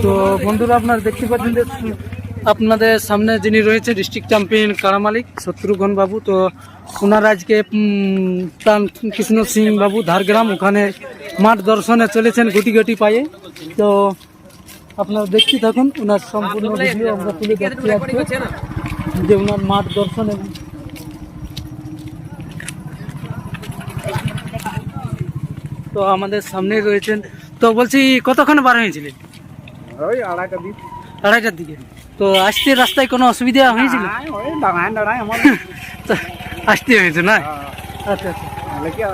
তো বন্ধুরা আপনারা দেখতে পাচ্ছেন যে আপনাদের সামনে যিনি রয়েছে ডিস্ট্রিক্ট চ্যাম্পিয়ন কাড়া মালিক শত্রুঘ্ন বাবু। তো ওনার আজকে প্রাণ কৃষ্ণ সিং বাবু ধারগ্রাম ওখানে মাঠ দর্শনে চলেছেন গুটি গুটি পায়ে। তো আপনারা দেখতে থাকুন, ওনার সম্পূর্ণ ভিডিও আমরা তুলে দেখতে যাচ্ছি যে ওনার মাঠ দর্শনে। তো আমাদের সামনেই রয়েছেন। তো বলছি কতক্ষণ বার হয়েছিলেন? ওই আড়াইটার দিকে। তো আসতে রাস্তায় কোনো অসুবিধা হয়েছিল? তো আসতে হয়েছে না? আচ্ছা আচ্ছা।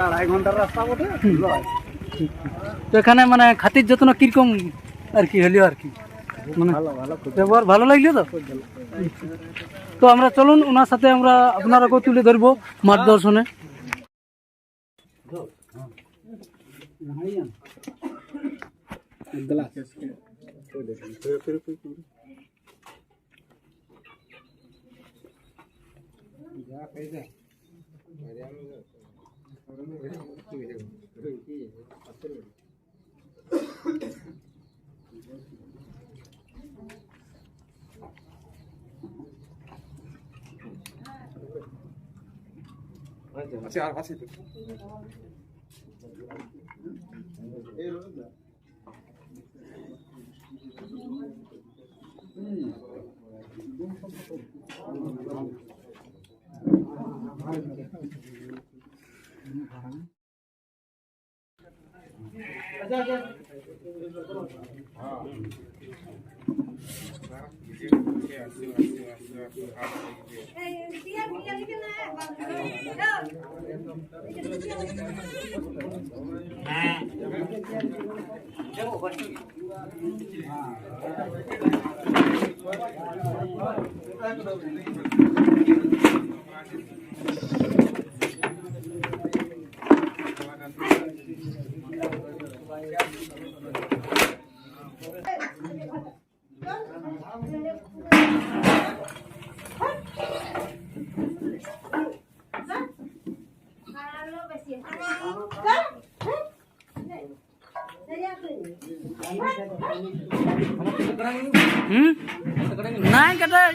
আড়াই ঘন্টার রাস্তা বটে। তো এখানে মানে খাতির যত্ন কিরকম আর কি হলো আর কি, মানে ব্যবহার ভালো লাগলো তো? তো আমরা চলুন ওনার সাথে আমরা আপনারাকেও তুলে ধরবো মাঠ দর্শনে। আচ্ছা আর আছে তো নাই কাটাই